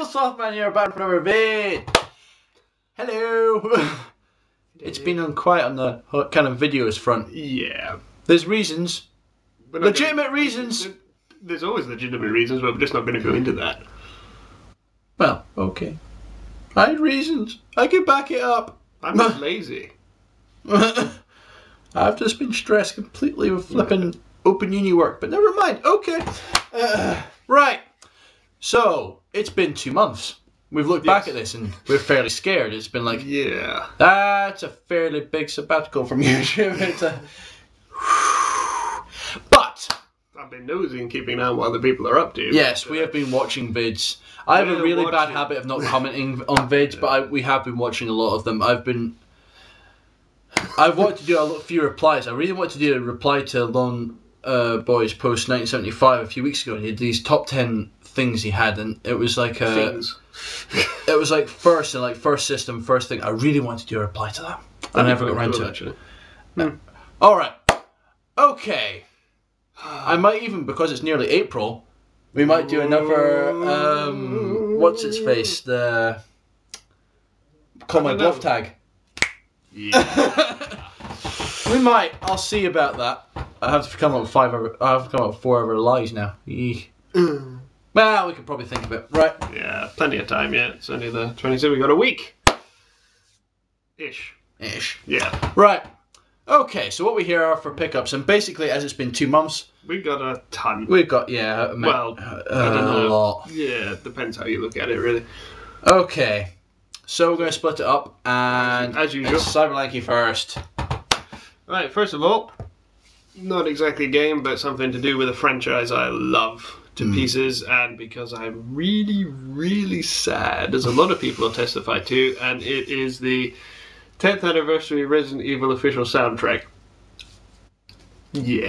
Softman here, back for another vid. Hello. It's been quiet on the kind of videos front. Yeah. There's reasons. Legitimate reasons. There's always legitimate reasons, but we're just not going to go into that. Well, okay. I had reasons. I can back it up. I'm not lazy. I've just been stressed completely with flipping open uni work, but never mind. Okay. Right. So, it's been 2 months. We've looked back at this and we're fairly scared. It's been like, yeah, that's a fairly big sabbatical from YouTube. But I've been nosy and keeping an eye on what other people are up to. yes, we have been watching vids. I have a really bad habit of not commenting on vids, but we have been watching a lot of them. I've wanted to do a few replies. I really wanted to do a reply to Lone Boy's post 1975 a few weeks ago. He had these top 10 things he had, and it was like things. It was like first system, first thing. I really wanted to do a reply to that. I never got around to it. Actually. All right. Okay. I might even, because it's nearly April, we might do another. What's its face? The call my bluff tag. Yeah. We might. I'll see about that. I have to come up with 4 other lies now. Well, we could probably think of it. Right. Yeah, plenty of time yet. It's only the 26th. We got a week. Ish. Yeah. Right. Okay, so what we hear are for pickups, and basically, as it's been 2 months, we've got a ton. We've got, I don't know. A lot. Yeah, it depends how you look at it, really. Okay. So we're going to split it up, and as usual, it's Cyberlanky first. Right, first of all, not exactly a game, but something to do with a franchise I love to pieces, and because I'm really, really sad, as a lot of people will testify to, and it is the 10th anniversary Resident Evil official soundtrack. Yeah.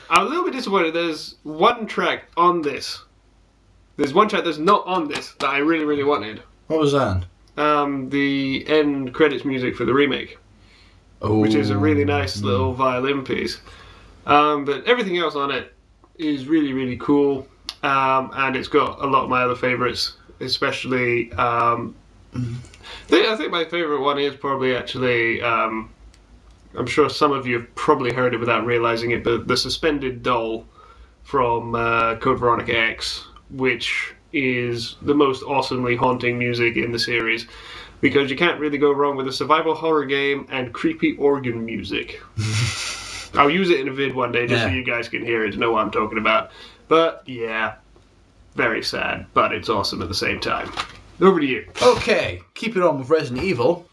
I'm a little bit disappointed. There's one track on this. There's one track that's not on this that I really, really wanted. What was that? The end credits music for the remake. Oh. Which is a really nice little violin piece. But everything else on it is really, really cool. And it's got a lot of my other favourites, especially... I think my favourite one is probably actually... I'm sure some of you have probably heard it without realising it, but the Suspended Doll from Code Veronica X, which is the most awesomely haunting music in the series. Because you can't really go wrong with a survival horror game and creepy organ music. I'll use it in a vid one day just so you guys can hear it and know what I'm talking about. But, yeah, very sad, but it's awesome at the same time. Over to you. Okay, keeping on with Resident Evil.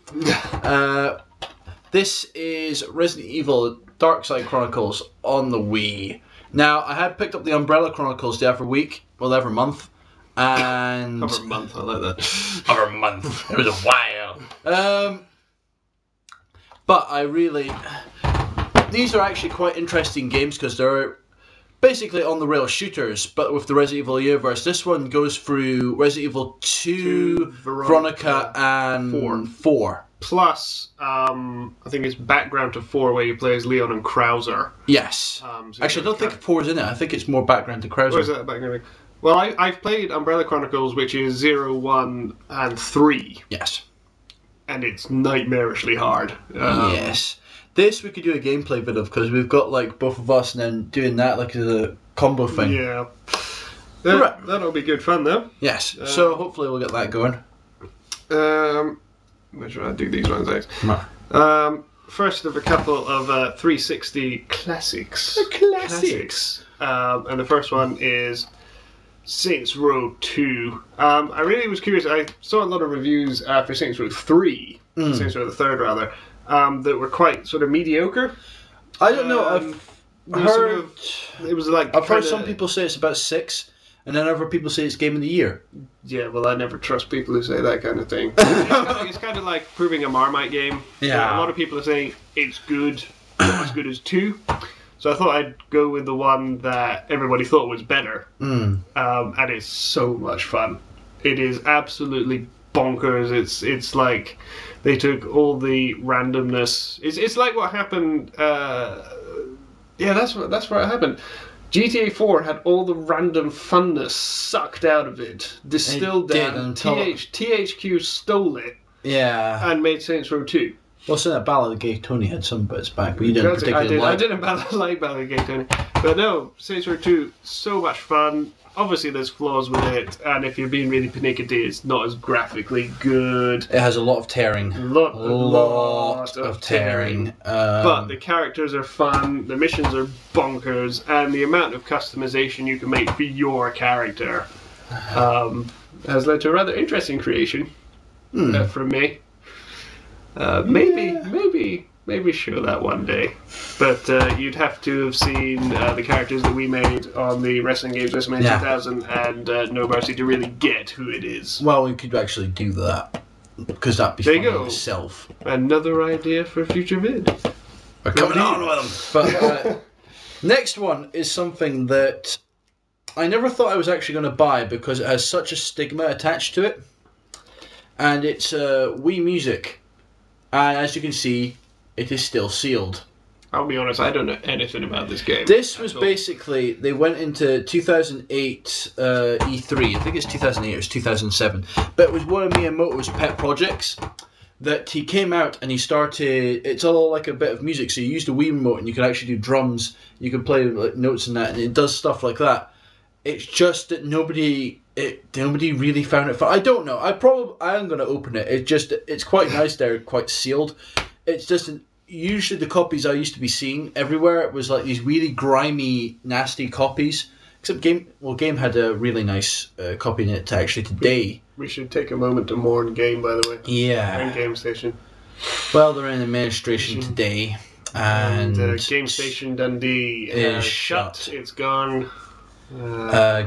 This is Resident Evil Dark Side Chronicles on the Wii. Now, I had picked up the Umbrella Chronicles the other month. And over a month, I like that. Over a month. It was a while. But I really... These are actually quite interesting games because they're basically on-the-rail shooters, but with the Resident Evil universe. This one goes through Resident Evil 2, Veronica and 4. Plus, I think it's background to 4 where you play as Leon and Krauser. Yes. So actually, I don't think 4 is in it. I think it's more background to Krauser. Where's that background? Well, I've played Umbrella Chronicles, which is 0, 1, and 3. Yes. And it's nightmarishly hard. Yes. This we could do a gameplay vid of, because we've got like both of us and then doing that like as a combo thing. Yeah. That'll be good fun, though. Yes. So hopefully we'll get that going. Where should I do these ones next? First of a couple of 360 classics. Classics. And the first one is Saints Row 2. I really was curious. I saw a lot of reviews for Saints Row 3, Saints Row the Third rather, that were quite sort of mediocre. I don't know. I've heard it was like I've heard some people say it's about 6, and then other people say it's Game of the Year. Yeah, well, I never trust people who say that kind of thing. It's kind of like proving a Marmite game. Yeah. A lot of people are saying it's good, not as good as 2. So I thought I'd go with the one that everybody thought was better. And it's so much fun. It is absolutely bonkers. It's like they took all the randomness. It's like what happened. That's where it happened. GTA 4 had all the random funness sucked out of it, distilled down. THQ stole it. Yeah. And made Saints Row 2. Well, so that Ballad of Gay Tony had some bits back, but you didn't particularly like. I didn't like Ballad of Gay Tony. But no, Saints Row 2, so much fun. Obviously, there's flaws with it, and if you're being really pernickety, it's not as graphically good. It has a lot of tearing. A lot of tearing. But the characters are fun, the missions are bonkers, and the amount of customization you can make for your character has led to a rather interesting creation from me. Maybe show that one day. But you'd have to have seen the characters that we made on the Wrestling Games WrestleMania 2000 and No Mercy to really get who it is. Well, we could actually do that. Because that'd be fun in itself. Another idea for a future vid. We're coming on with them. But next one is something that I never thought I was actually going to buy because it has such a stigma attached to it. And it's Wii Music. And as you can see, it is still sealed. I'll be honest, I don't know anything about this game. This was basically, they went into 2008 E3, I think it's 2008 or it's 2007, but it was one of Miyamoto's pet projects that he came out and he started, it's all like a bit of music, so you used a Wii remote and you could actually do drums, you can play like notes and that, and it does stuff like that. It's just that nobody really found it fun. I don't know. I am going to open it. It's quite nice. They're quite sealed. It's just usually the copies I used to be seeing everywhere. It was like these really grimy, nasty copies. Except Game had a really nice copy in it today. We should take a moment to mourn Game, by the way. Yeah. And Game Station. Well, they're in administration today, and Game Station Dundee is shut. It's gone.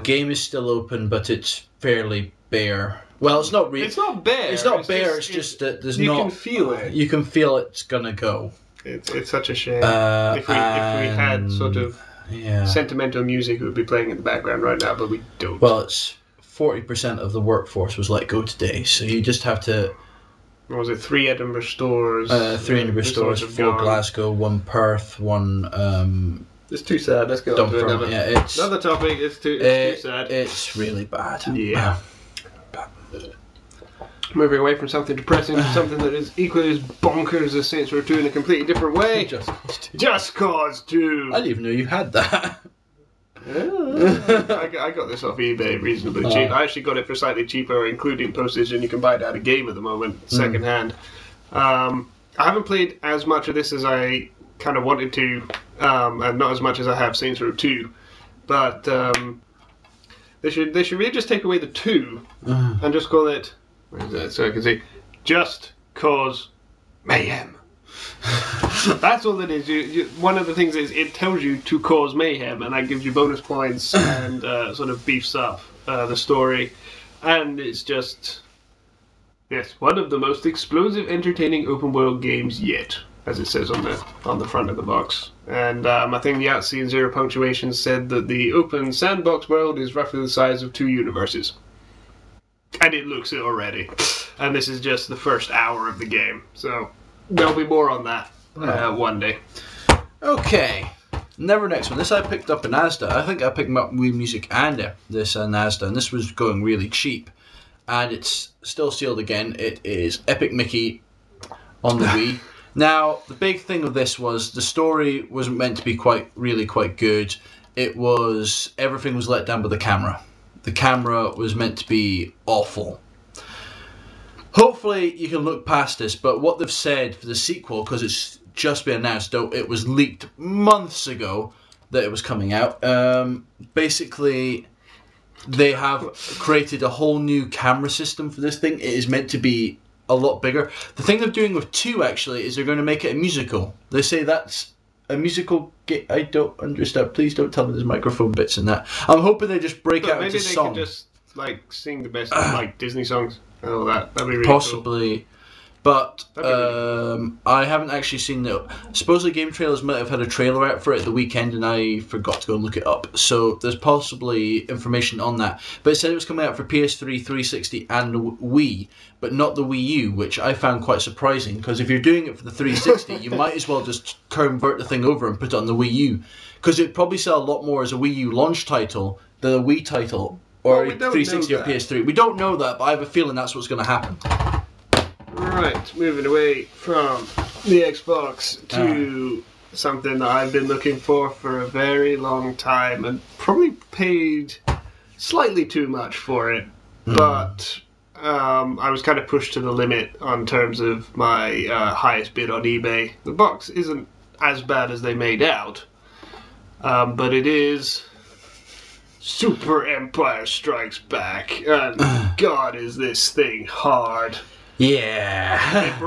Game is still open, but it's fairly bare. Well, it's not really. It's not bare. It's not bare. It's just that there's you not. You can feel it. You can feel it's gonna go. It's such a shame. If we had sort of sentimental music, it would be playing in the background right now, but we don't. Well, it's 40% of the workforce was let go today, so you just have to. What was it? 3 Edinburgh stores. 3 Edinburgh stores, 4 Glasgow, 1 Perth, 1. It's too sad. Let's go on to another. Another topic. It's too sad. It's really bad. Yeah. Moving away from something depressing to something that is equally as bonkers as Saints Row 2 in a completely different way. Just Cause 2. I didn't even know you had that. I got this off eBay reasonably cheap. I actually got it for slightly cheaper, including postage, and you can buy it at a game at the moment, second hand. I haven't played as much of this as I kind of wanted to, and not as much as I have Saints Row 2. But they should really just take away the 2 and just call it. Where is that? So I can see. Just Cause Mayhem. That's all it is. One of the things is it tells you to cause mayhem, and that gives you bonus points and sort of beefs up the story. And it's just, yes, one of the most explosive, entertaining open world games yet, as it says on the front of the box. And I think the Outseen Zero Punctuation said that the open sandbox world is roughly the size of 2 universes. And it looks it already. And this is just the first hour of the game. So there'll be more on that one day. Okay. Next one. This I picked up in Asda. I think I picked up Wii Music and this in Asda. And this was going really cheap. And it's still sealed again. It is Epic Mickey on the Wii. Now, the big thing of this was the story wasn't meant to be quite good. It was, everything was let down by the camera. The camera was meant to be awful. Hopefully you can look past this, but what they've said for the sequel, because it's just been announced, though it was leaked months ago that it was coming out, basically they have created a whole new camera system for this thing. It is meant to be a lot bigger. The thing they're doing with 2 actually is they're going to make it a musical. They say that's a musical game. I don't understand. Please don't tell me there's microphone bits in that. I'm hoping they just break out into song. Maybe they could just like sing the best like Disney songs and all that. That'd be really possibly cool. But That'd be I haven't actually seen it. Supposedly Game Trailers might have had a trailer out for it the weekend, and I forgot to go and look it up. So there's possibly information on that. But it said it was coming out for PS3, 360 and Wii, but not the Wii U, which I found quite surprising, because if you're doing it for the 360, you might as well just convert the thing over and put it on the Wii U. Because it'd probably sell a lot more as a Wii U launch title than a Wii title, or 360 or PS3. We don't know that, but I have a feeling that's what's going to happen. Right, moving away from the Xbox to something that I've been looking for a very long time, and probably paid slightly too much for it, but I was kind of pushed to the limit on terms of my highest bid on eBay. The box isn't as bad as they made out, but it is Super Empire Strikes Back, and God, is this thing hard. Yeah. It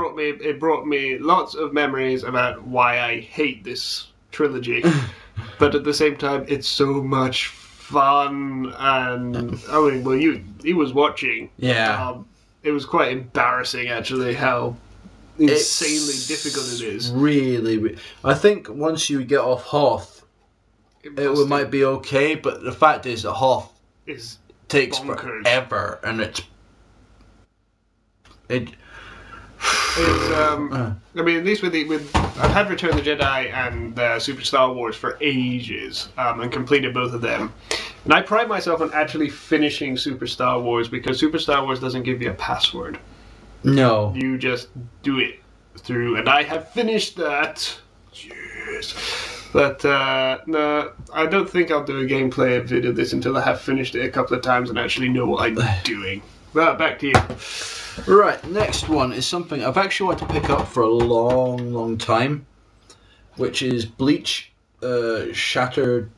brought me lots of memories about why I hate this trilogy, but at the same time, it's so much fun. And I mean, well, he was watching. Yeah. It was quite embarrassing, actually, how insanely difficult it is. Really, I think once you get off Hoth, it might be okay. But the fact is that Hoth takes bonkers. forever, and I mean, at least with I've had Return of the Jedi and Super Star Wars for ages, and completed both of them. And I pride myself on actually finishing Super Star Wars, because Super Star Wars doesn't give you a password. No. You just do it through, and I have finished that. Yes. But no, I don't think I'll do a gameplay video of this until I have finished it a couple of times and actually know what I'm doing. Well, back to you. Right, next one is something I've actually wanted to pick up for a long time, which is Bleach Shattered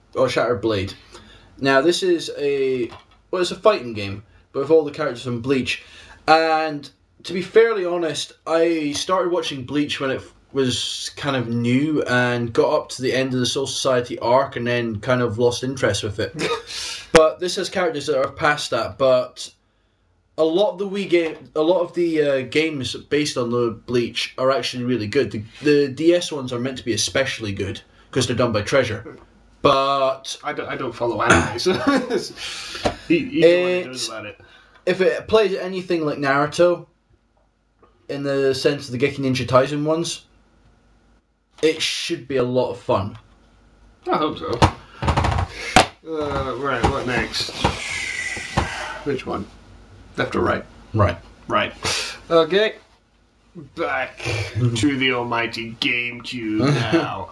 Blade. Now, this is it's a fighting game, but with all the characters from Bleach. And to be fairly honest, I started watching Bleach when it was kind of new and got up to the end of the Soul Society arc and then kind of lost interest with it. But this has characters that are past that, but a lot of the games based on the Bleach are actually really good. The DS ones are meant to be especially good because they're done by Treasure. But I don't follow anime, so he knows about it. If it plays anything like Naruto, in the sense of the Geki Ninja Taisen ones, it should be a lot of fun. I hope so. Right, what next? Which one? Left or right? Right. Okay. Back to the almighty GameCube now.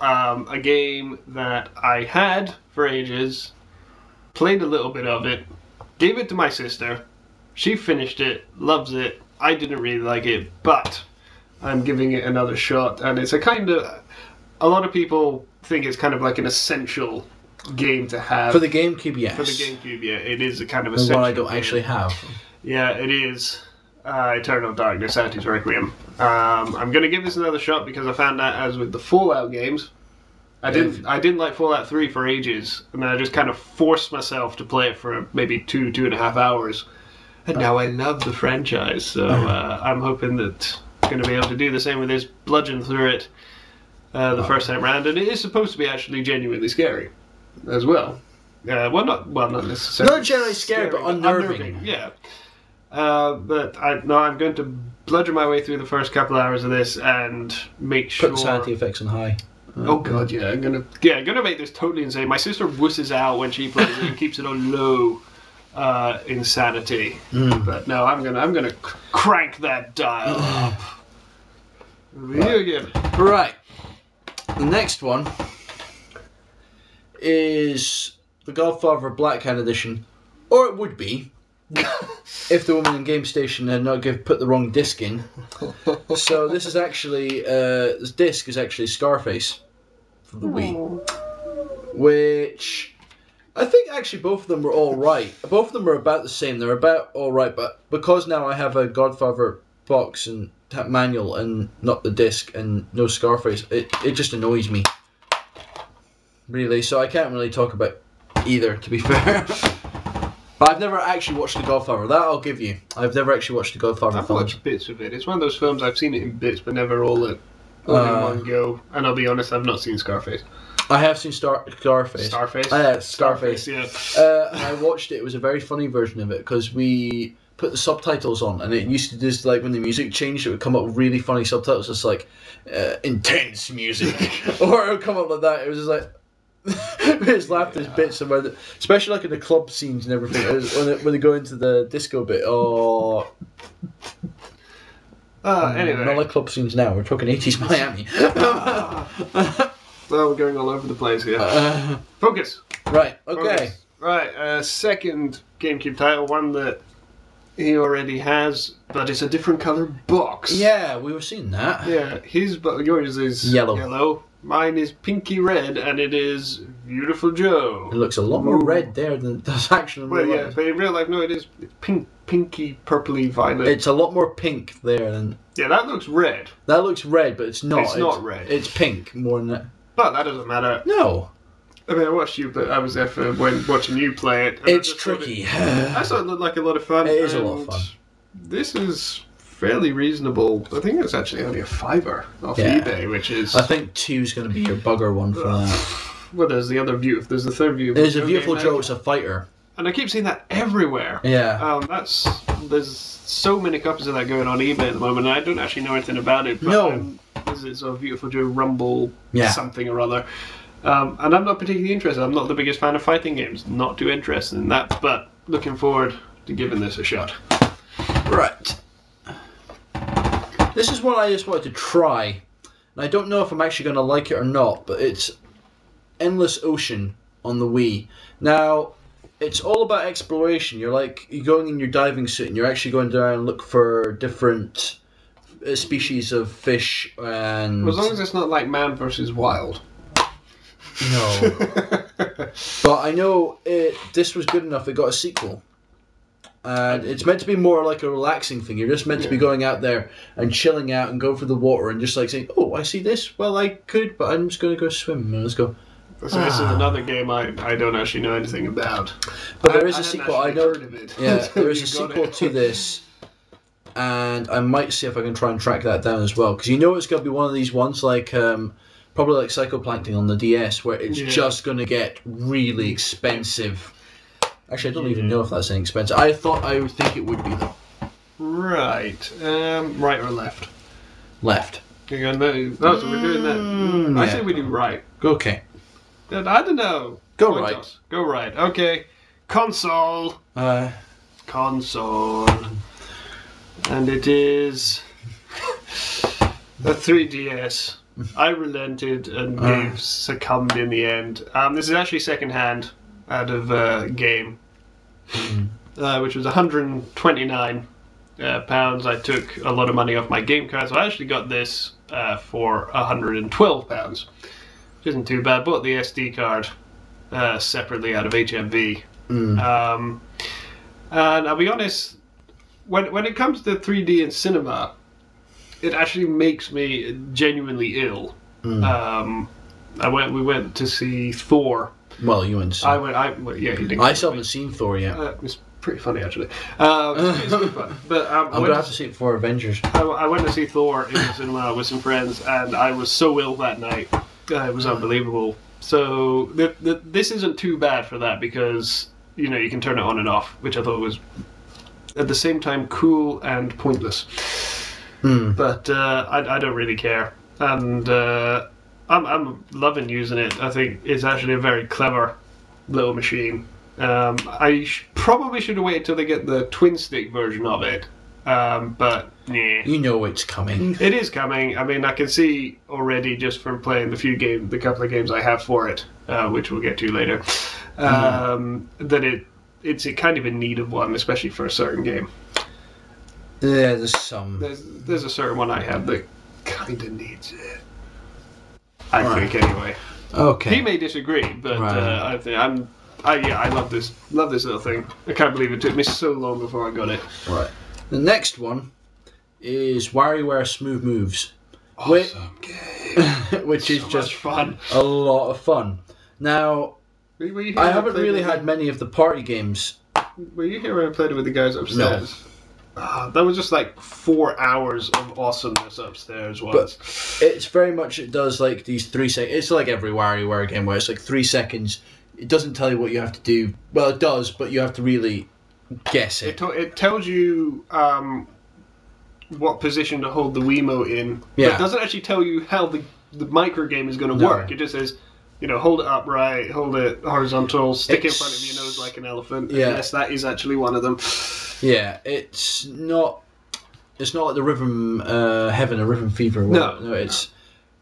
A game that I had for ages, played a little bit of it, gave it to my sister. She finished it, loves it. I didn't really like it, but I'm giving it another shot. And it's a lot of people think it's kind of like an essential game to have. For the GameCube, yes. For the GameCube, yeah. It is a kind of essential one I don't game. actually have. Yeah, it is. Eternal Darkness, Santi's Requiem. I'm going to give this another shot because I found out, as with the Fallout games, I didn't like Fallout 3 for ages, and I just kind of forced myself to play it for maybe 2.5 hours. And now I love the franchise, so I'm hoping that I'm going to be able to do the same with this, bludgeon through it the first time round, and it is supposed to be actually genuinely scary as well. Not necessarily. Not generally scary, but unnerving. Yeah. But I'm going to bludgeon my way through the first couple of hours of this and make sure. Put the sanity effects on high. Oh god, yeah, I'm gonna make this totally insane. My sister wusses out when she plays it and keeps it on low insanity. But no, I'm gonna crank that dial up. You again. Right. The next one is the Godfather Black Hand Edition, or it would be. If the woman in Game Station had not put the wrong disc in. So this is actually this disc is actually Scarface for the Wii, which I think actually both of them were all right. Both of them are about the same. They're about all right, but because now I have a Godfather box and manual and not the disc and no Scarface, it just annoys me. Really, so I can't really talk about either, to be fair. But I've never actually watched The Godfather. That I'll give you. I've never actually watched The Godfather I've films. watched bits of it. It's one of those films I've seen it in bits, but never all in one go. And I'll be honest, I've not seen Scarface. I have seen Scarface. Starface? Scarface. Yeah. I watched it. It was a very funny version of it because we put the subtitles on, and it used to just like when the music changed, it would come up with really funny subtitles, just like intense music, or it would come up like that. It was just like. We just laughed at bits about it, especially like in the club scenes and everything. It was when they go into the disco bit. Oh, anyway, not like club scenes now. We're talking 80s Miami. Well, we're going all over the place here. Focus. Right. Okay. Focus. Right. Second GameCube title, one that he already has, but it's a different colour box. Yeah, we were seeing that. Yeah, yours is yellow. Mine is pinky red, and it is Beautiful Joe. It looks a lot more red there than it does actually in real life. Yeah, but in real life, no, it is pinky, purpley, violet. It's a lot more pink there than... Yeah, that looks red. That looks red, but it's not. It's not red. It's pink more than that. But that doesn't matter. No. I mean, I watched you, but I was there for when watching you play it. It's tricky. I thought it looked like a lot of fun. It is a lot of fun. This is fairly reasonable. I think it's actually only a $5 off eBay, which is... I think 2's going to be your bugger one for that. Well, there's the other view. There's the third view. There's a Beautiful Joe. It's a fighter. And I keep seeing that everywhere. Yeah. There's so many copies of that going on eBay at the moment, and I don't actually know anything about it. But no. It's a Beautiful Joe Rumble something or other. And I'm not particularly interested. I'm not the biggest fan of fighting games. Not too interested in that, but looking forward to giving this a shot. Right. This is one I just wanted to try. And I don't know if I'm actually going to like it or not, but it's Endless Ocean on the Wii. Now, it's all about exploration. You're going in your diving suit and you're actually going down and look for different species of fish and... As long as it's not like Man vs. Wild. No. But I know this was good enough, it got a sequel. And it's meant to be more like a relaxing thing. You're just meant to be going out there and chilling out and going for the water and just like saying, oh, I see this. Well, I could, but I'm just going to go swim. And let's go. So this is another game I don't actually know anything about. But there is a sequel. I know. Heard of it. Yeah, there is a sequel to this. And I might see if I can try and track that down as well. Because you know it's going to be one of these ones like... probably like Psychoplankton on the DS, where it's just going to get really expensive. Actually, I don't even know if that's inexpensive. I would think it would be, though. Right. Right or left? Left. You're going no, so we're doing that. I say we do right. Okay. I don't know. Go right. Go right. Okay. Console. Console. And it is a 3DS. I relented and succumbed in the end. This is actually second-hand out of game, which was £129. I took a lot of money off my game card, so I actually got this for £112, which isn't too bad. Bought the SD card separately out of HMV. And I'll be honest, when it comes to 3D in cinema, it actually makes me genuinely ill. We went to see Thor. Well, you went to see... you didn't. I still haven't seen Thor yet. It's pretty funny, actually. It's good fun. But I'm going to have to see it before Avengers. I went to see Thor in the cinema with some friends, and I was so ill that night. It was unbelievable. So this isn't too bad for that, because you can turn it on and off, which I thought was at the same time cool and pointless. But I don't really care, and I'm loving using it. I think it's actually a very clever little machine. I probably should have waited till they get the twin stick version of it, but yeah, you know it's coming. It is coming. I mean, I can see already just from playing the couple of games I have for it, which we'll get to later, that it's kind of in need of one, especially for a certain game. Yeah, there's some. There's a certain one I have that kind of needs it. I think anyway. Okay. He may disagree, but I think I love this little thing. I can't believe it took me so long before I got it. Right. The next one is WarioWare Smooth Moves. Awesome game. Which is so just fun. A lot of fun. Now, I haven't really had many of the party games Were you here when I played it with the guys upstairs? No. That was just like 4 hours of awesomeness upstairs once. But it's very much, it does like these 3 seconds. It's like every WarioWare game where it's like 3 seconds. It doesn't tell you what you have to do. Well, it does, but you have to really guess it. It tells you what position to hold the Wiimote in. Yeah. But it doesn't actually tell you how the micro game is going to work. It just says, hold it upright, hold it horizontal, stick it in front of your nose like an elephant. Yeah. And yes, that is actually one of them. Yeah, it's not like the Rhythm Heaven or Rhythm Fever. No, it's.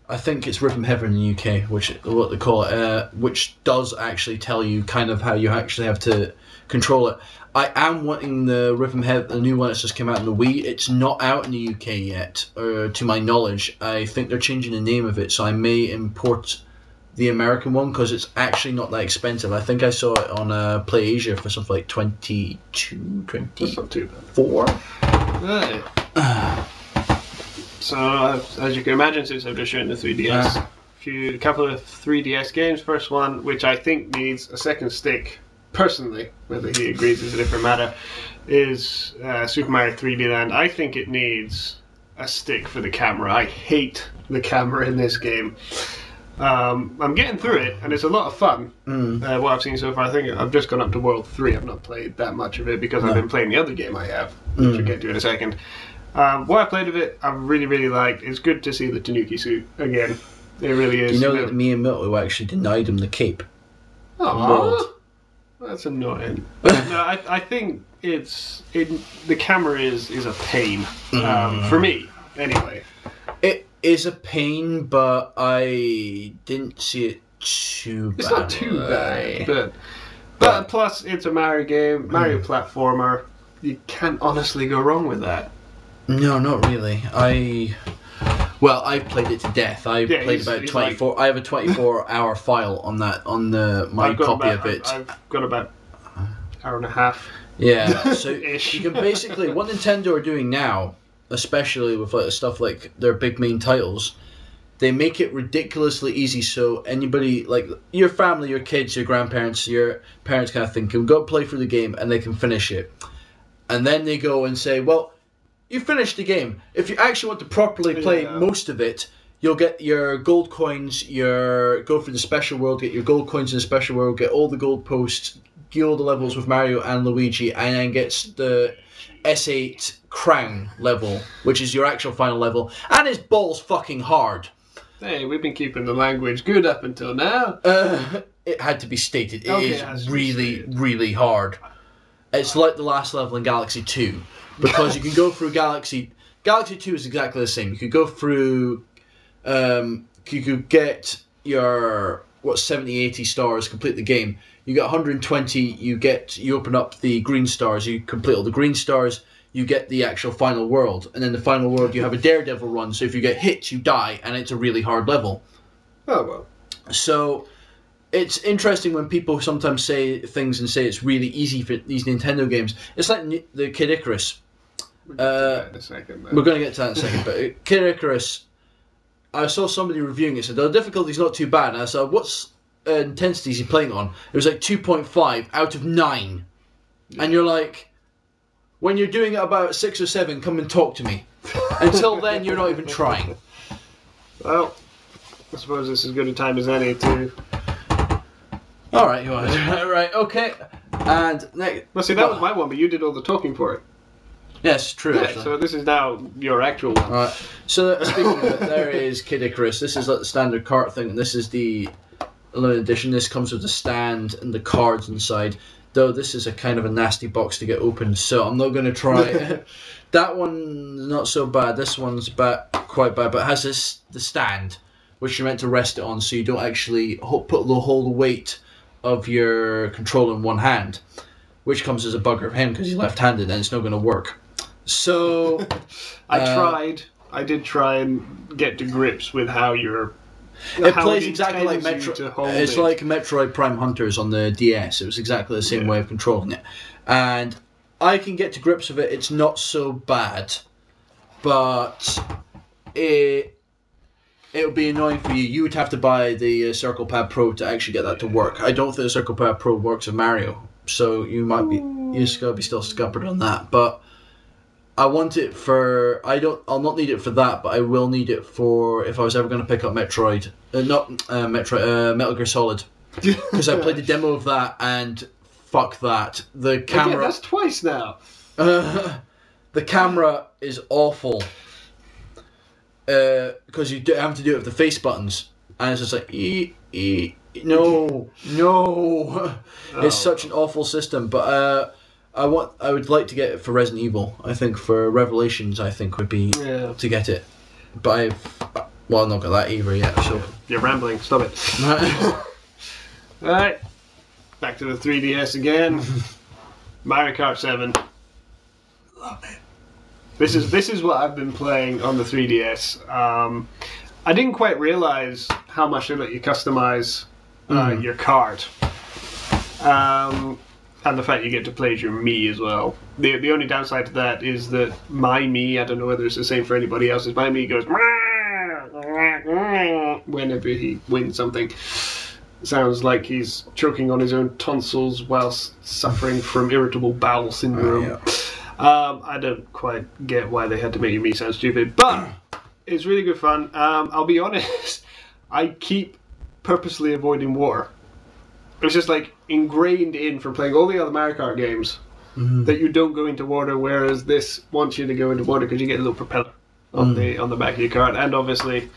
I think it's Rhythm Heaven in the UK, which what they call it, which does actually tell you kind of how you actually have to control it. I am wanting the Rhythm Heaven, the new one that's just came out in the Wii. It's not out in the UK yet, to my knowledge. I think they're changing the name of it, so I may import the American one because it's actually not that expensive. I think I saw it on PlayAsia for something like 22, 24. Right. So, as you can imagine, since I've just shown the 3DS, a couple of 3DS games. First one, which I think needs a second stick, personally, whether he agrees is a different matter, is Super Mario 3D Land. I think it needs a stick for the camera. I hate the camera in this game. I'm getting through it, and it's a lot of fun. What I've seen so far, I think I've just gone up to World 3. I've not played that much of it because I've been playing the other game I have, which we'll get to in a second. What I played of it, I really, really liked. It's good to see the Tanuki suit again. It really is. You know that me and Milton actually denied him the cape. Oh, that's annoying. No, I think the camera is a pain for me anyway. It is a pain, but I didn't see it too bad. It's not too bad, but plus it's a Mario game, Mario platformer. You can't honestly go wrong with that. No, not really. I played it to death. I played about 24. I have a 24-hour file on that my copy of it. I've got about an hour and a half. Yeah, so you can basically what Nintendo are doing now, especially with like stuff like their big main titles, they make it ridiculously easy. So anybody like your family, your kids, your grandparents, your parents kind of thing can go play through the game and they can finish it, and then they go and say, well, you finished the game. If you actually want to properly play most of it, you'll get your gold coins, go through the special world, get your gold coins in the special world, get all the gold posts, get all the levels with Mario and Luigi, and then gets the S8 crown level, which is your actual final level, and it's balls fucking hard. Hey, we've been keeping the language good up until now. It had to be stated. It is really, really hard. It's like the last level in Galaxy 2. Because you can go through Galaxy 2 is exactly the same. You could go through, you could get your 70, 80 stars, complete the game. You get 120. You open up the green stars. You complete all the green stars. You get the actual final world, and then the final world you have a daredevil run. So if you get hit, you die, and it's a really hard level. Oh well. So it's interesting when people sometimes say things and say it's really easy for these Nintendo games. It's like the Kid Icarus. We're going to get to that in a second. We're going to get to that in a second, but Kid Icarus, I saw somebody reviewing it, said the difficulty's not too bad, and I said, what's intensity is he playing on? It was like 2.5 out of 9. Yeah. And you're like, when you're doing it about 6 or 7, come and talk to me. Until then, you're not even trying. Well, I suppose this is as good a time as any to... Alright, you want to... Right, okay. And next... Well, see, that was my one, but you did all the talking for it. Yes, true. Yeah, so this is now your actual one. Alright, so speaking of it, there is Kid Icarus. This is like the standard cart thing. This is the limited edition. This comes with the stand and the cards inside. Though this is a kind of a nasty box to get open, so I'm not going to try it. That one's not so bad. This one's quite bad, but it has the stand, which you're meant to rest it on, so you don't actually put the whole weight of your controller in one hand, which comes as a bugger of him because he's left-handed and it's not going to work. So I did try and get to grips with how you're. It plays exactly like Metro. It's like Metroid Prime Hunters on the DS. It was exactly the same way of controlling it, and I can get to grips with it. It's not so bad, but it would be annoying for you. You would have to buy the Circle Pad Pro to actually get that to work. I don't think the Circle Pad Pro works with Mario, so you just gotta be still scuppered on that. But I want it for. I'll not need it for that, but I will need it for if I was ever going to pick up Metroid, Metal Gear Solid, because I played the demo of that and fuck that. The camera. Again, that's twice now. The camera is awful because you have to do it with the face buttons, and it's just like no. It's such an awful system, but I would like to get it for Resident Evil. I think for Revelations, I think would be to get it, but I've not got that either yet. So you're rambling. Stop it. Right, back to the 3DS again. Mario Kart 7. Love it. This is what I've been playing on the 3DS. I didn't quite realise how much they let you customise your card. And the fact you get to play as your Mii as well. The only downside to that is that my Mii, I don't know whether it's the same for anybody else's, my Mii goes whenever he wins something. Sounds like he's choking on his own tonsils whilst suffering from irritable bowel syndrome. I don't quite get why they had to make your Mii sound stupid, but it's really good fun. I'll be honest, I keep purposely avoiding water. It's just like ingrained in from playing all the other Mario Kart games that you don't go into water, whereas this wants you to go into water because you get a little propeller on the back of your cart, and obviously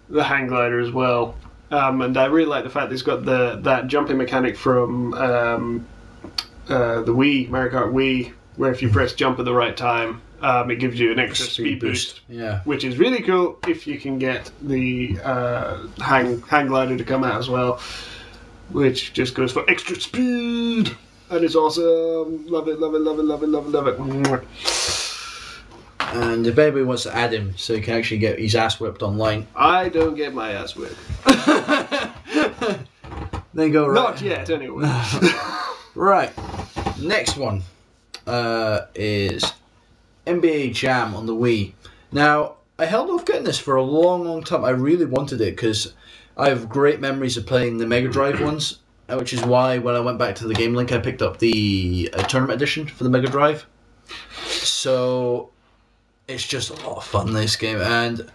the hang glider as well. And I really like the fact that it's got that jumping mechanic from the Wii, Mario Kart Wii, where if you press jump at the right time, it gives you an extra speed boost, which is really cool if you can get the hang glider to come out as well, which just goes for extra speed, and it's awesome. Love it, love it, love it, love it, love it, love it. And if anybody wants to add him so he can actually get his ass whipped online, I don't get my ass whipped. Then go right. Not yet, anyway. Right. Next one is NBA Jam on the Wii. Now, I held off getting this for a long, long time. I really wanted it because I have great memories of playing the Mega Drive ones, which is why when I went back to the Game Link, I picked up the Tournament Edition for the Mega Drive. So it's just a lot of fun, this game, and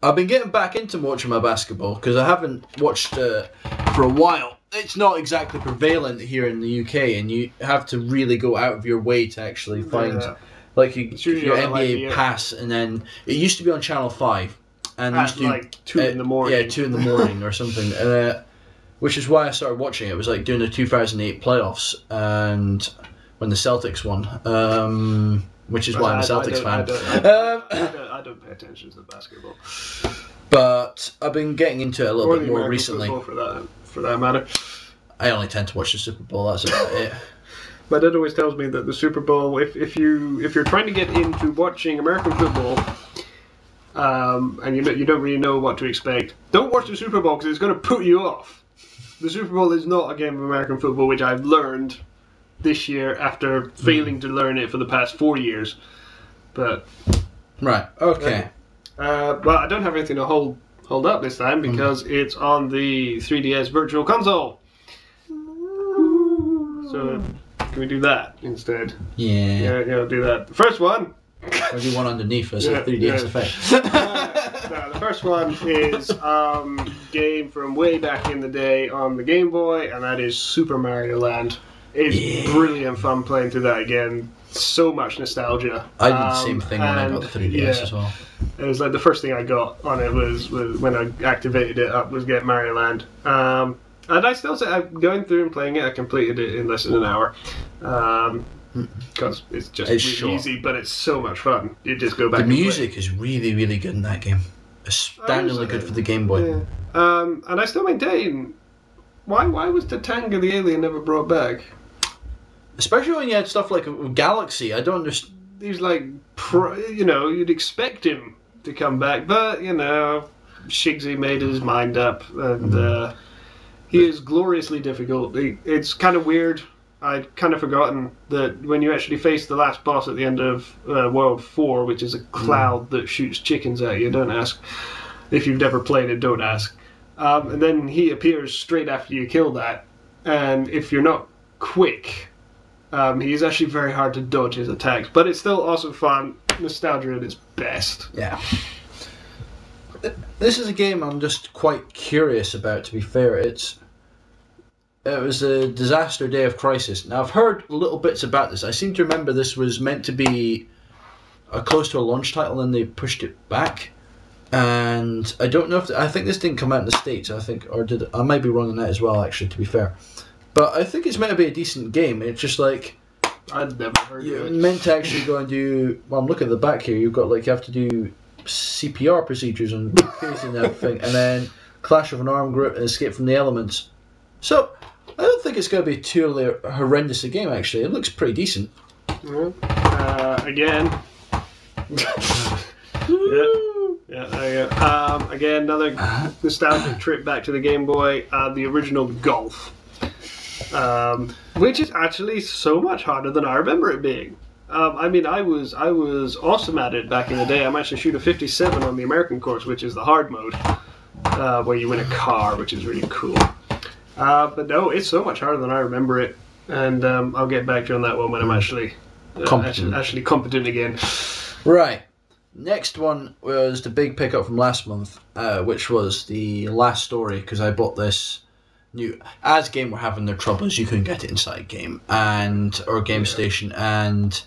I've been getting back into watching my basketball because I haven't watched for a while. It's not exactly prevalent here in the UK, and you have to really go out of your way to actually find your NBA Pass, and then it used to be on Channel 5, and at like 2 in the morning. Yeah, 2 in the morning or something, which is why I started watching it. It was like doing the 2008 playoffs, and when the Celtics won. Which is why I'm a Celtics fan. I don't pay attention to basketball. But I've been getting into it a little bit more recently. For that matter. I only tend to watch the Super Bowl, that's about it. My dad always tells me that the Super Bowl, if you're trying to get into watching American football, and you don't really know what to expect, don't watch the Super Bowl because it's going to put you off. The Super Bowl is not a game of American football, which I've learned this year after failing to learn it for the past 4 years. But right, okay. Well, I don't have anything to hold up this time because it's on the 3DS Virtual Console. So can we do that instead? Yeah, do that. The first one. Or do one underneath as a 3DS effect. No, the first one is game from way back in the day on the Game Boy, and that is Super Mario Land. It's brilliant fun playing through that again. So much nostalgia. I did the same thing when I got the 3DS as well. It was like the first thing I got on it was when I activated it up was get Mario Land. And I still say I'm going through and playing it. I completed it in less than an hour. Because it's just really easy, but it's so much fun. You just go back. The music is really, really good in that game. Astoundingly good for the Game Boy. Yeah. And I still maintain, why was Tatanga the alien never brought back? Especially when you had stuff like Galaxy, I don't understand. He's like, you'd expect him to come back, but Shigsy made his mind up, and he is gloriously difficult. It's kind of weird. I'd kind of forgotten that when you actually face the last boss at the end of World 4, which is a cloud that shoots chickens at you, don't ask. If you've never played it, don't ask. And then he appears straight after you kill that, and if you're not quick. He's actually very hard to dodge his attacks, but it's still also fun. Nostalgia at its best. Yeah. This is a game I'm just quite curious about, to be fair. It was a disaster day of crisis. Now, I've heard little bits about this. I seem to remember this was meant to be close to a launch title, and they pushed it back. And I don't know if... I think this didn't come out in the States, I think, or did it? I might be wrong on that as well, actually, to be fair. But I think it's meant to be a decent game. It's just like... I'd never heard of it. You're meant to actually go and do... Well, I'm looking at the back here. You've got, like, you have to do CPR procedures and and everything, and then clash of an armed group and escape from the elements. So, I don't think it's going to be too horrendous a game, actually. It looks pretty decent. Again. Yeah, there you go. Again, another nostalgic trip back to the Game Boy, the original Golf. Which is actually so much harder than I remember it being. I mean, I was awesome at it back in the day. I managed to shoot a 57 on the American course, which is the hard mode, where you win a car, which is really cool. But no, it's so much harder than I remember it, and I'll get back to you on that one when I'm actually competent again. Right. Next one was the big pickup from last month, which was the last story, because I bought this new... As Game were having their troubles, you couldn't get it inside Game or Game Station, and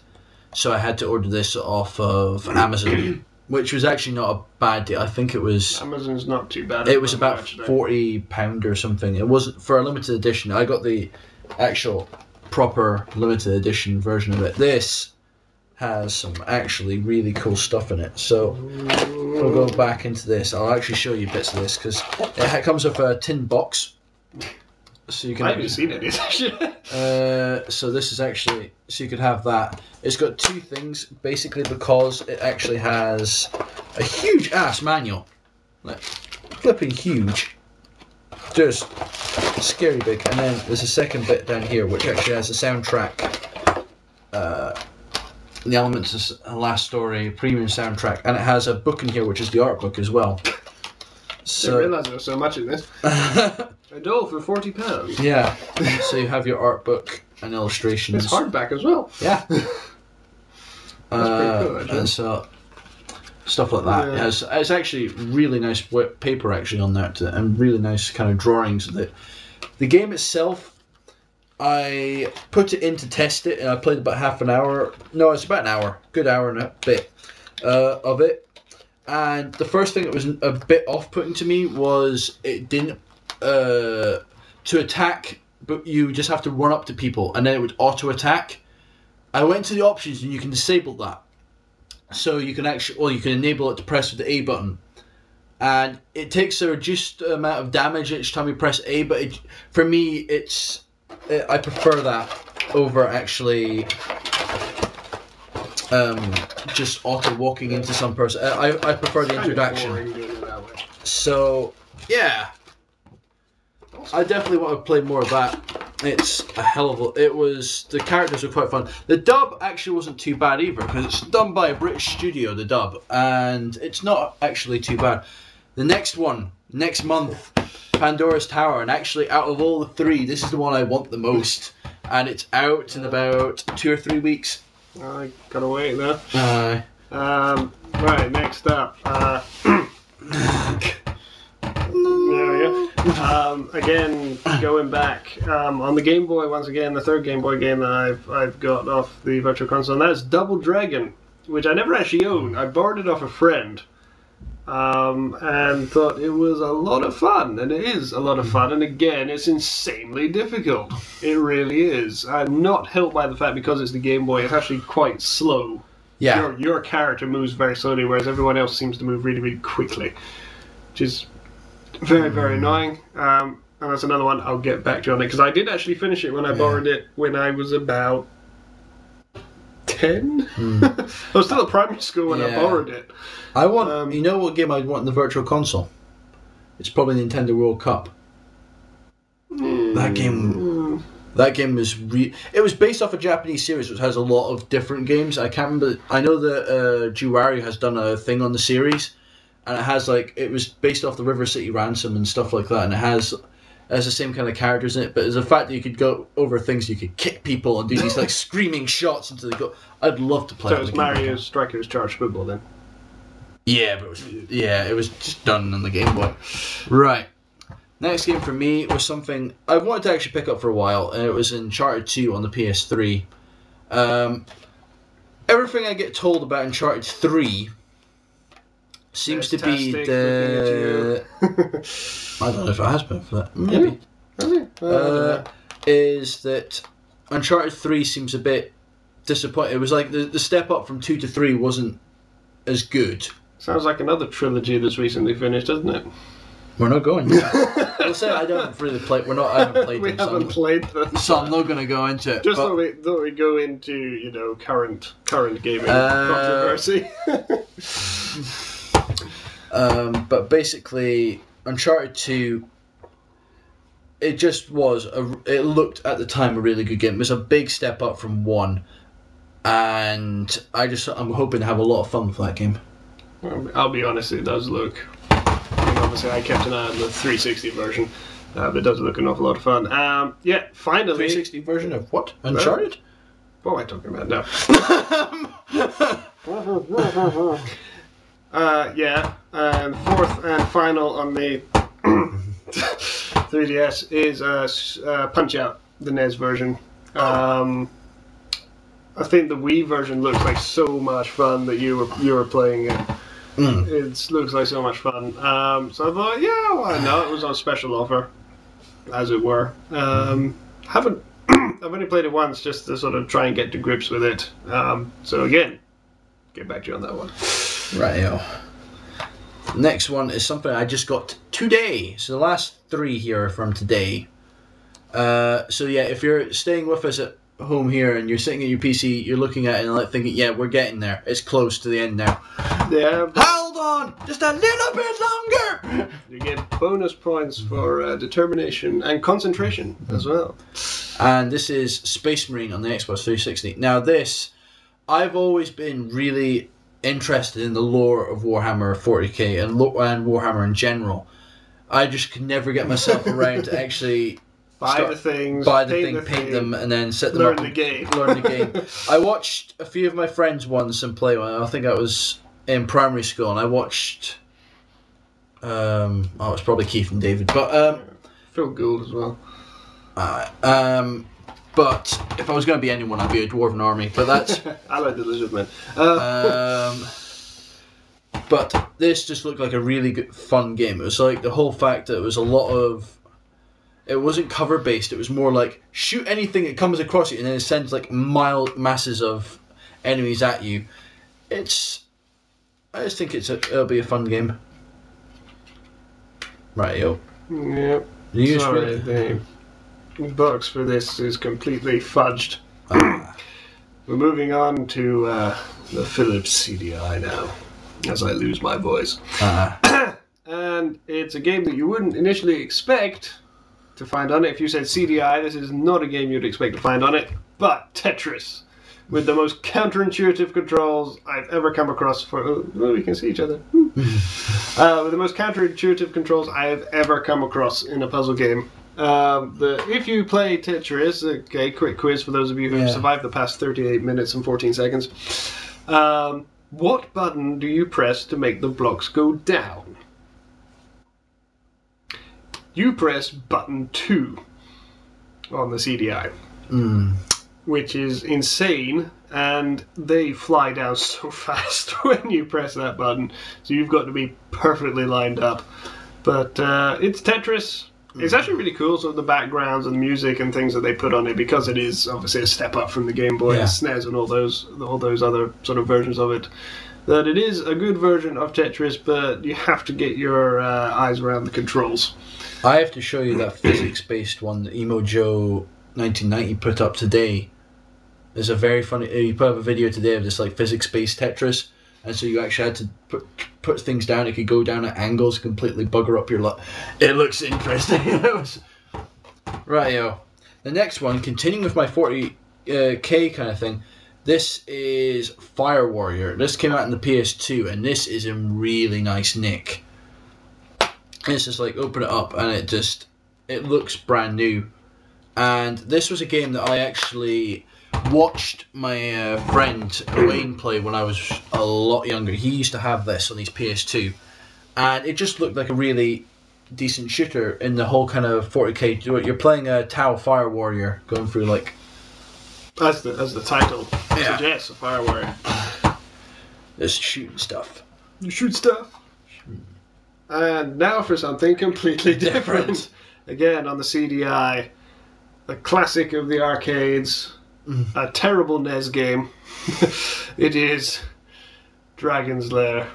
so I had to order this off of Amazon, which was actually not a bad deal. I think it was... Amazon's not too bad. It was about £40 or something. It wasn't for a limited edition. I got the actual proper limited edition version of it. This has some actually really cool stuff in it. So we'll go back into this. I'll actually show you bits of this because it comes with a tin box. So you can. I haven't seen it. So this is actually so you could have that. It's got two things basically because it actually has a huge ass manual, like flipping huge, just scary big. And then there's a second bit down here which actually has a soundtrack. The Elements of Last Story premium soundtrack, and it has a book in here which is the art book as well. So, I didn't realise there was so much in this. A doll for £40. Yeah. So you have your art book and illustrations. It's hardback as well. Yeah. That's pretty cool, actually. And so stuff like that. Yeah. It's actually really nice paper actually on that, and really nice kind of drawings of it. The game itself, I put it in to test it, and I played about half an hour. No, it's about an hour. Good hour and a bit of it. And the first thing that was a bit off-putting to me was it didn't... to attack, but you just have to run up to people, and then it would auto-attack. I went to the options, and you can disable that. So you can you can enable it to press with the A button. And it takes a reduced amount of damage each time you press A, but for me, I prefer that over actually just auto walking into some person. I prefer the introduction. So yeah, I definitely want to play more of that. It's a hell of a... The characters were quite fun. The dub actually wasn't too bad either, because it's done by a British studio, the dub, and it's not actually too bad. The next one, next month, Pandora's Tower, and actually out of all the three, this is the one I want the most, and it's out in about 2 or 3 weeks. I gotta wait there. Right, next up. There we go. Again, going back on the Game Boy once again, the third Game Boy game that I've got off the Virtual Console, and that's Double Dragon, which I never actually owned. I borrowed it off a friend, and thought it was a lot of fun, and it is a lot of fun. And again, it's insanely difficult. It really is. I'm not helped by the fact because it's the Game Boy. It's actually quite slow. yeah. Your character moves very slowly, whereas everyone else seems to move really, really quickly, which is very, very annoying. And that's another one I'll get back to you on it, because I did actually finish it when I borrowed it when I was about 10. I was still at primary school when I borrowed it. I want... you know what game I'd want in the Virtual Console? It's probably Nintendo World Cup. That game was... It was based off a Japanese series which has a lot of different games. I can't remember... I know that Juwari has done a thing on the series, and it has like... It was based off the River City Ransom and stuff like that, and it has has the same kind of characters in it, but it's the fact that you could go over things, you could kick people and do these like screaming shots into the goal. I'd love to play. So it's Mario Strikers Charge Football then. Yeah, but it was just done on the Game Boy. Right. Next game for me was something I wanted to actually pick up for a while, and it was Uncharted 2 on the PS3. Everything I get told about Uncharted 3 seems to be the... I don't know if it has been for that. Maybe. Is that Uncharted 3 seems a bit disappointing. It was like the step up from 2 to 3 wasn't as good. Sounds like another trilogy that's recently finished, doesn't it? We're not going to. I'll say I don't really play. I haven't played we them. Haven't played them. So I'm not going to go into it. Just thought we go into current gaming controversy. But basically, Uncharted 2. It just was. It looked at the time a really good game. It was a big step up from 1, and I'm hoping to have a lot of fun with that game. I'll be honest, it does look. Obviously, I kept an eye on the 360 version, but it does look an awful lot of fun. Finally... 360 version of what? Uncharted? What am I talking about now? And fourth and final on the 3DS is Punch-Out!, the NES version. I think the Wii version looks like so much fun that you were playing it. It looks like so much fun. So I thought, yeah, why not? It was on special offer, as it were. I've only played it once just to sort of try and get to grips with it. So again, get back to you on that one. Right. Next one is something I just got today. So the last 3 here are from today. So yeah, if you're staying with us at home here and you're sitting at your PC, you're looking at it and like thinking, yeah, we're getting there. It's close to the end now. Yeah. Hold on, just a little bit longer. You get bonus points for determination and concentration as well. And this is Space Marine on the Xbox 360. Now this, I've always been really interested in the lore of Warhammer 40k and Warhammer in general. I just could never get myself around to actually buy the things, paint them, and then set them learn up. Learn the game. I watched a few of my friends once and play one. I think I was in primary school, and I watched. It was probably Keith and David, but Phil Gould as well. But if I was going to be anyone, I'd be a Dwarven Army. But that's. I like the Lizardmen. But this just looked like a really good, fun game. It was like the whole fact that it was a lot of. It wasn't cover based. It was more like shoot anything that comes across you, and then it sends like masses of enemies at you. I just think it'll be a fun game. Right, yo. Yep. Sorry, the box for this is completely fudged. We're moving on to the Philips CDI now, as I lose my voice. And it's a game that you wouldn't initially expect to find on it. If you said CDI, this is not a game you'd expect to find on it, but Tetris, with the most counterintuitive controls I've ever come across we can see each other. With the most counterintuitive controls I have ever come across in a puzzle game. If you play Tetris, okay, quick quiz for those of you who have survived the past 38 minutes and 14 seconds. What button do you press to make the blocks go down? You press button 2 on the CDI, which is insane, and they fly down so fast when you press that button, so you've got to be perfectly lined up. But it's Tetris. It's actually really cool, so the backgrounds and the music and things that they put on it, because it is obviously a step up from the Game Boy and SNES and all those other sort of versions of it. That it is a good version of Tetris, but you have to get your eyes around the controls. I have to show you that physics-based one that Emo Joe 1990 put up today. There's a very funny. He put up a video today of this like physics-based Tetris, and so you actually had to put things down. It could go down at angles, completely bugger up your luck. It looks interesting. Right, yo. The next one, continuing with my 40k kind of thing. This is Fire Warrior. This came out in the PS2, and this is in really nice nick. It's just like open it up, and it looks brand new. And this was a game that I actually watched my friend Wayne play when I was a lot younger. He used to have this on his PS2, and it just looked like a really decent shooter in the whole kind of 40k. You're playing a Tau Fire Warrior going through like... As the title suggests, a Fire Warrior. It's shooting stuff. You shoot stuff. And now for something completely different. Again, on the CDI, a classic of the arcades, a terrible NES game. It is Dragon's Lair.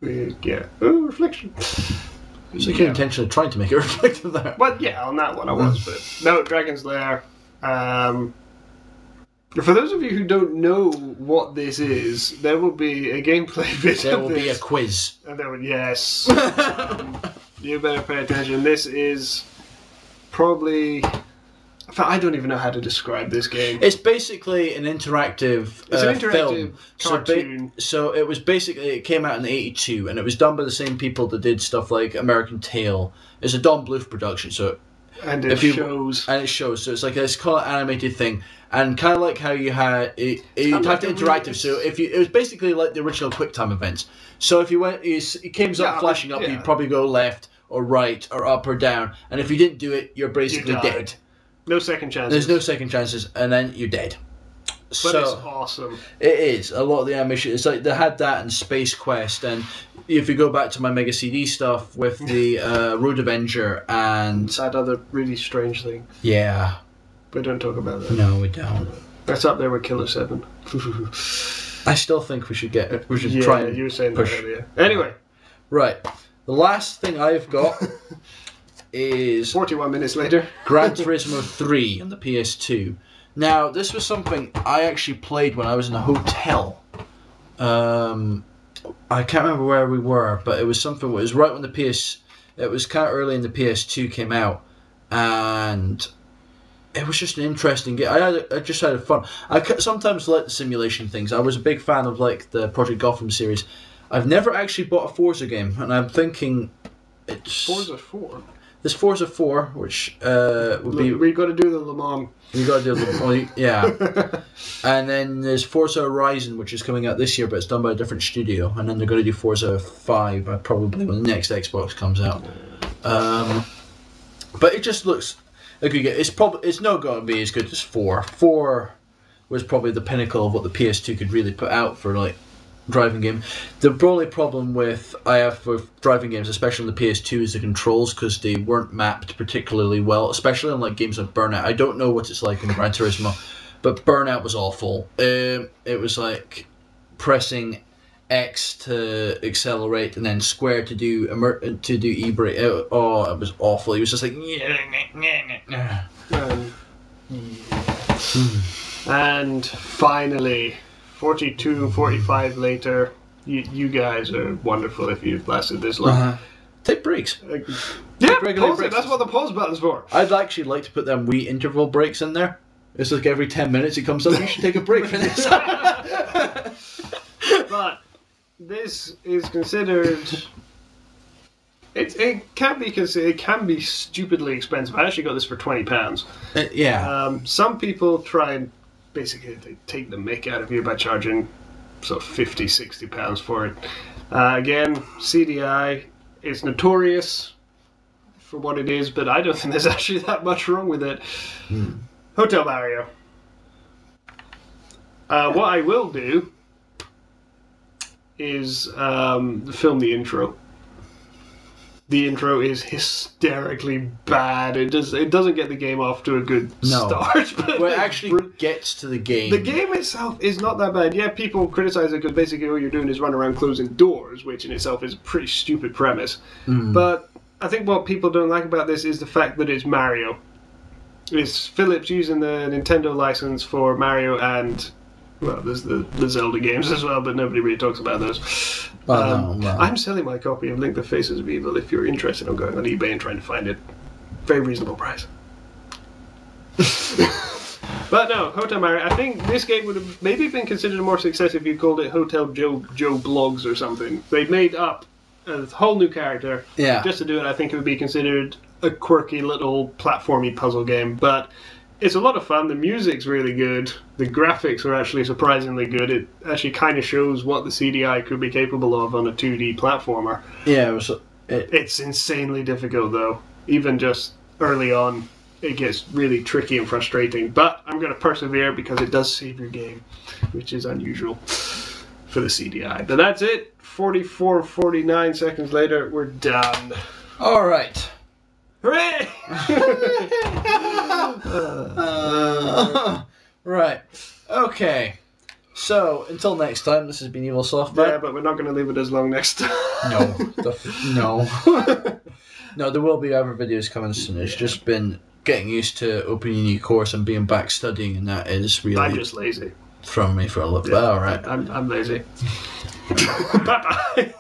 Yeah. Oh, reflection. So you're intentionally trying to make it reflective there. Well, yeah, on that one I was, but no, Dragon's Lair. For those of you who don't know what this is, there will be a gameplay video. There will be a quiz. And there will, yes. You better pay attention. This is probably... In fact, I don't even know how to describe this game. It's basically an interactive film. Cartoon. So it was basically, it came out in '82, and it was done by the same people that did stuff like American Tail. It's a Don Bluth production, so... And it shows. And it shows. So it's like this kind of animated thing. And kind of like how you had... It have to interactive. So it was basically like the original QuickTime events. So if you went... It came up flashing up, you'd probably go left or right or up or down. And if you didn't do it, you're basically dead. No second chances. There's no second chances, and then you're dead. But it's awesome. It is. A lot of the animation, it's like they had that in Space Quest, and if you go back to my Mega CD stuff with the Road Avenger and... That other really strange thing. Yeah. We don't talk about that. No, we don't. That's up there with Killer 7. I still think we should try and you were saying push. that earlier. Anyway. Right. The last thing I've got is... 41 minutes later. Gran Turismo 3 on the PS2. Now, this was something I actually played when I was in a hotel. I can't remember where we were, but it was something... It was right when it was kind of early in the PS2 came out, and it was just an interesting game. I just had fun. I sometimes like the simulation things. I was a big fan of like the Project Gotham series. I've never actually bought a Forza game, and I'm thinking it's... Forza 4? There's Forza 4, which would be... We've got to do the Le Mans. You got to do the... yeah. And then there's Forza Horizon, which is coming out this year, but it's done by a different studio. And then they're going to do Forza 5, probably when the next Xbox comes out. But it just looks like a good game. It's not going to be as good as 4. 4 was probably the pinnacle of what the PS2 could really put out for like driving game. The only problem I have with driving games, especially on the PS2, is the controls, because they weren't mapped particularly well, especially on like games like Burnout. I don't know what it's like in Gran Turismo, but Burnout was awful. It was like pressing X to accelerate and then square to do e-brake. It was awful. It was just like... And finally... 42, 45 later, you guys are wonderful if you've lasted this long. Take breaks. Yeah, pause it. That's what the pause button's for. I'd actually like to put them wee interval breaks in there. It's like every 10 minutes it comes up, you should take a break for this. But this is considered... It can be considered. It can be stupidly expensive. I actually got this for £20. Yeah. Some people try and basically they take the mick out of you by charging sort of £50, £60 for it. Again, CDI is notorious for what it is, but I don't think there's actually that much wrong with it. Hotel Mario. What I will do is film the intro. The intro is hysterically bad. It doesn't get the game off to a good start. But it actually gets to the game. The game itself is not that bad. Yeah, people criticize it because basically all you're doing is run around closing doors, which in itself is a pretty stupid premise. But I think what people don't like about this is the fact that it's Mario. It's Philips using the Nintendo license for Mario and... Well, there's the Zelda games as well, but nobody really talks about those. I'm selling my copy of Link the Faces of Evil if you're interested in going on eBay and trying to find it. Very reasonable price. But no, Hotel Mario, I think this game would have maybe been considered a more success if you called it Hotel Joe Blogs or something. They made up a whole new character just to do it. I think it would be considered a quirky little platformy puzzle game, but it's a lot of fun. The music's really good. The graphics are actually surprisingly good. It actually kind of shows what the CDI could be capable of on a 2D platformer. Yeah, it's insanely difficult though. Even just early on, it gets really tricky and frustrating. But I'm going to persevere because it does save your game, which is unusual for the CDI. But that's it. 49 seconds later, we're done. All right. Hooray! Right. Okay. So, until next time, this has been Evil Software. Yeah, but we're not going to leave it as long next time. No. No, there will be other videos coming soon. It's just been getting used to opening a new course and being back studying, and that is really... I'm just lazy. Thrown me for a look. Yeah, all right. I'm lazy. Bye-bye.